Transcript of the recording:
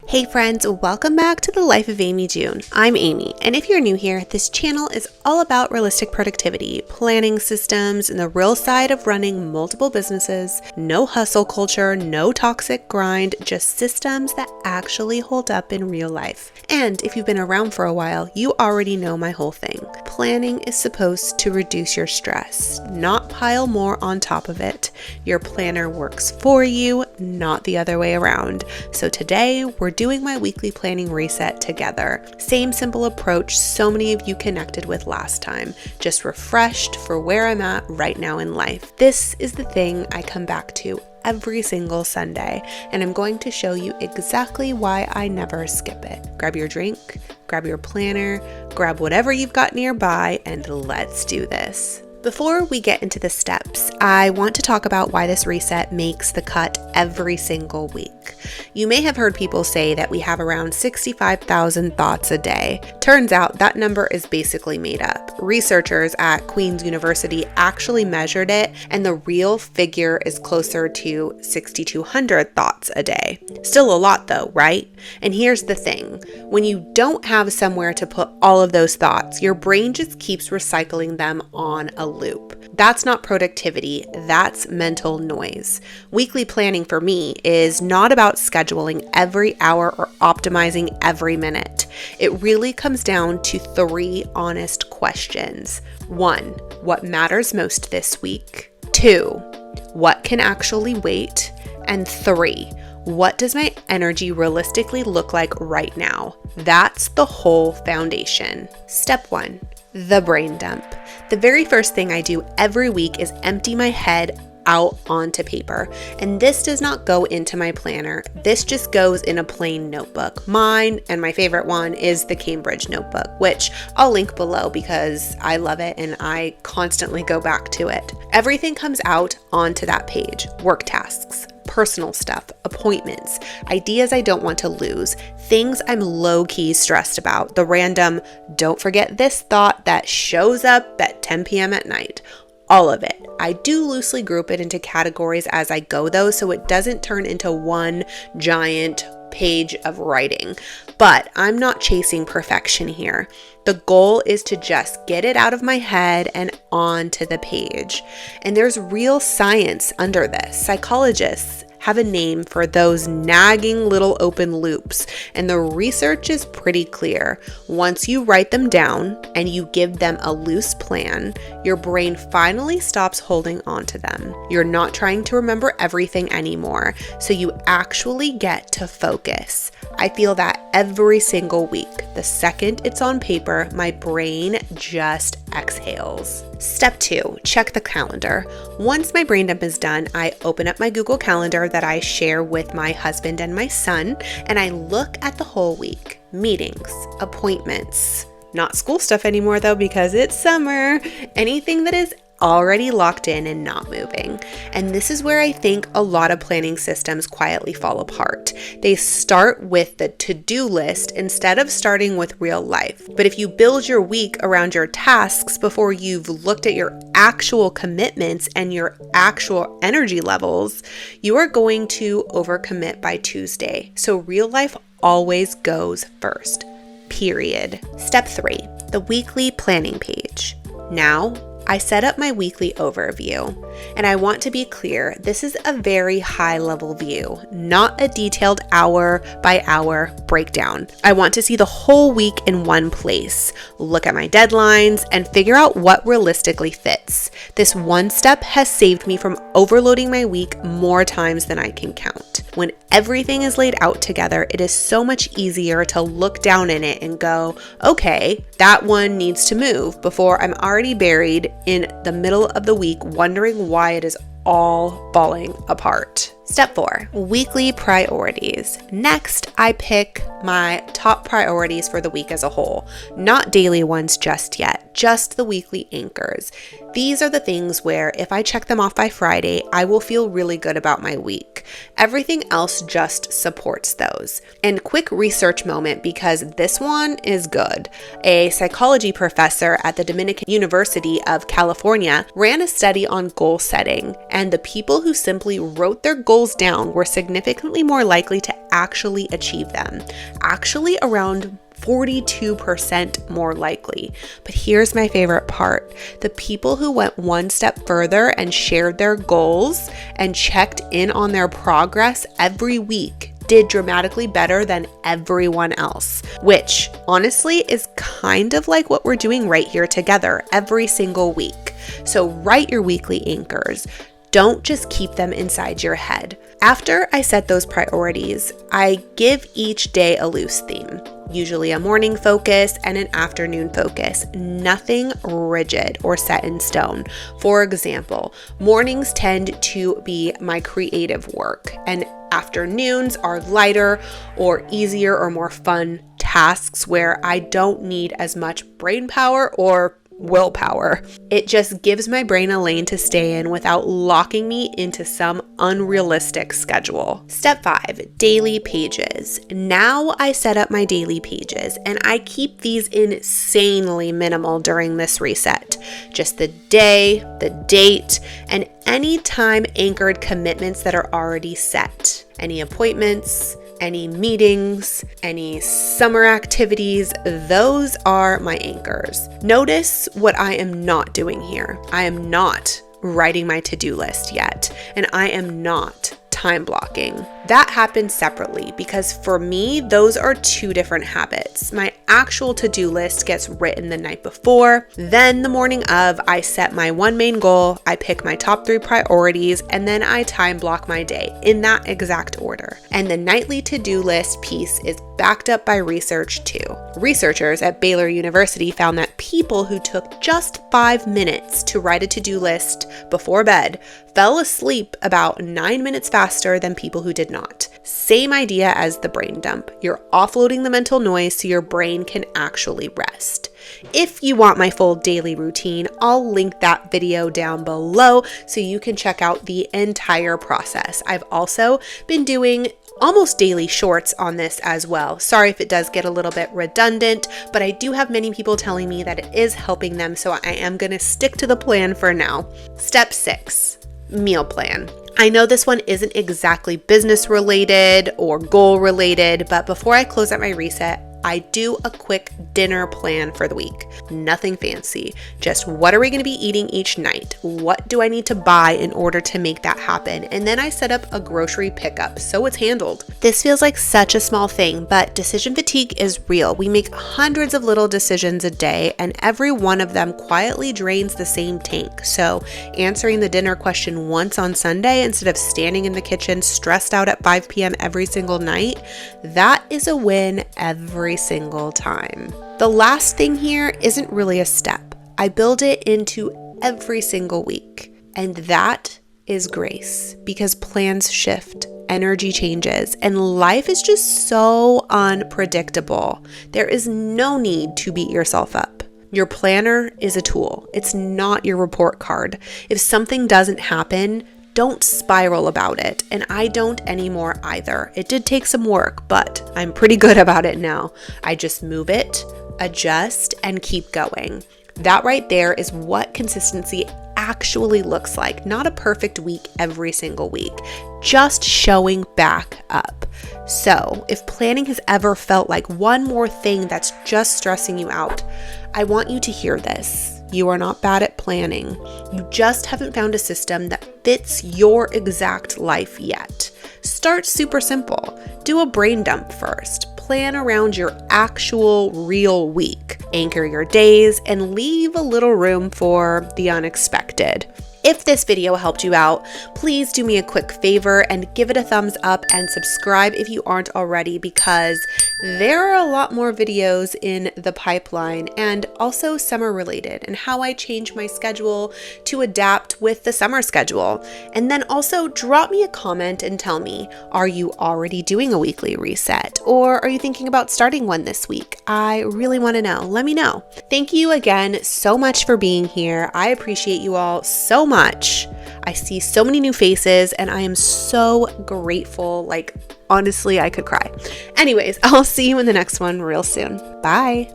Hey friends, welcome back to the Life of Amy June. I'm Amy, and if you're new here, this channel is all about realistic productivity, planning systems, and the real side of running multiple businesses. No hustle culture, no toxic grind, just systems that actually hold up in real life. And if you've been around for a while, you already know my whole thing. Planning is supposed to reduce your stress, not pile more on top of it. Your planner works for you, not the other way around. So today, we're doing my weekly planning reset together. Same simple approach so many of you connected with last time, just refreshed for where I'm at right now in life. This is the thing I come back to every single Sunday, and I'm going to show you exactly why I never skip it. Grab your drink, grab your planner, grab whatever you've got nearby, and let's do this. Before we get into the steps, I want to talk about why this reset makes the cut every single week. You may have heard people say that we have around 65,000 thoughts a day. Turns out that number is basically made up. Researchers at Queen's University actually measured it, and the real figure is closer to 6,200 thoughts a day. Still a lot though, right? And here's the thing. When you don't have somewhere to put all of those thoughts, your brain just keeps recycling them on a loop. That's not productivity, that's mental noise. Weekly planning for me is not about scheduling every hour or optimizing every minute. It really comes down to 3 honest questions. 1, what matters most this week? 2, what can actually wait? And 3, what does my energy realistically look like right now? That's the whole foundation. Step 1. The brain dump. The very first thing I do every week is empty my head out onto paper. And this does not go into my planner. This just goes in a plain notebook. Mine and my favorite one is the Cambridge notebook, which I'll link below because I love it and I constantly go back to it. Everything comes out onto that page. Work tasks, personal stuff, appointments, ideas I don't want to lose, things I'm low-key stressed about, the random don't forget this thought that shows up at 10 p.m. at night. All of it. I do loosely group it into categories as I go though, so it doesn't turn into one giant page of writing. But I'm not chasing perfection here. The goal is to just get it out of my head and onto the page. And there's real science under this. Psychologists have a name for those nagging little open loops, and the research is pretty clear. Once you write them down and you give them a loose plan, your brain finally stops holding on to them. You're not trying to remember everything anymore, so you actually get to focus. I feel that every single week. The second it's on paper, my brain just exhales. Step 2, check the calendar. Once my brain dump is done, I open up my Google Calendar that I share with my husband and my son, and I look at the whole week. Meetings, appointments, not school stuff anymore though because it's summer. Anything that is already locked in and not moving. And this is where I think a lot of planning systems quietly fall apart. They start with the to-do list instead of starting with real life. But if you build your week around your tasks before you've looked at your actual commitments and your actual energy levels, you are going to overcommit by Tuesday. So real life always goes first, period. Step 3, the weekly planning page. Now, I set up my weekly overview, and I want to be clear, this is a very high level view, not a detailed hour by hour breakdown. I want to see the whole week in one place, look at my deadlines, and figure out what realistically fits. This one step has saved me from overloading my week more times than I can count. When everything is laid out together, it is so much easier to look down in it and go, okay, that one needs to move before I'm already buried in the middle of the week wondering why it is all falling apart. Step 4, weekly priorities. Next, I pick my top priorities for the week as a whole, not daily ones just yet, just the weekly anchors. These are the things where if I check them off by Friday, I will feel really good about my week. Everything else just supports those. And quick research moment because this one is good. A psychology professor at the Dominican University of California ran a study on goal setting, and the people who simply wrote their goals goals down, we're significantly more likely to actually achieve them. Actually, around 42% more likely. But here's my favorite part. The people who went one step further and shared their goals and checked in on their progress every week did dramatically better than everyone else, which honestly is kind of like what we're doing right here together every single week. So write your weekly anchors. Don't just keep them inside your head. After I set those priorities, I give each day a loose theme, usually a morning focus and an afternoon focus, nothing rigid or set in stone. For example, mornings tend to be my creative work, and afternoons are lighter or easier or more fun tasks where I don't need as much brain power or willpower. It just gives my brain a lane to stay in without locking me into some unrealistic schedule. Step 5, daily pages. Now I set up my daily pages and I keep these insanely minimal during this reset. Just the day, the date, and any time anchored commitments that are already set. Any appointments, any meetings, any summer activities, those are my anchors. Notice what I am not doing here. I am not writing my to-do list yet, and I am not time blocking. That happens separately because for me, those are two different habits. My actual to-do list gets written the night before. Then the morning of, I set my one main goal, I pick my top 3 priorities, and then I time block my day in that exact order. And the nightly to-do list piece is backed up by research too. Researchers at Baylor University found that people who took just 5 minutes to write a to-do list before bed fell asleep about 9 minutes faster than people who did not. Same idea as the brain dump. You're offloading the mental noise so your brain can actually rest. If you want my full daily routine, I'll link that video down below so you can check out the entire process. I've also been doing almost daily shorts on this as well. Sorry if it does get a little bit redundant, but I do have many people telling me that it is helping them, so I am going to stick to the plan for now. Step 6, meal plan. I know this one isn't exactly business related or goal related, but before I close out my reset, I do a quick dinner plan for the week. Nothing fancy, just what are we going to be eating each night? What do I need to buy in order to make that happen? And then I set up a grocery pickup so it's handled. This feels like such a small thing, but decision fatigue is real. We make hundreds of little decisions a day and every one of them quietly drains the same tank. So answering the dinner question once on Sunday instead of standing in the kitchen stressed out at 5 p.m. every single night, that is a win every single time. The last thing here isn't really a step. I build it into every single week. And that is grace, because plans shift, energy changes, and life is just so unpredictable. There is no need to beat yourself up. Your planner is a tool. It's not your report card. If something doesn't happen, don't spiral about it, and I don't anymore either. It did take some work, but I'm pretty good about it now. I just move it, adjust, and keep going. That right there is what consistency actually looks like. Not a perfect week every single week, just showing back up. So if planning has ever felt like one more thing that's just stressing you out, I want you to hear this. You are not bad at planning. You just haven't found a system that fits your exact life yet. Start super simple. Do a brain dump first. Plan around your actual real week. Anchor your days and leave a little room for the unexpected. If this video helped you out, please do me a quick favor and give it a thumbs up and subscribe if you aren't already, because there are a lot more videos in the pipeline and also summer related and how I change my schedule to adapt with the summer schedule. And then also drop me a comment and tell me, are you already doing a weekly reset or are you thinking about starting one this week? I really want to know. Let me know. Thank you again so much for being here. I appreciate you all so much. I see so many new faces and I am so grateful. Like, honestly, I could cry. Anyways, I'll see you in the next one real soon. Bye.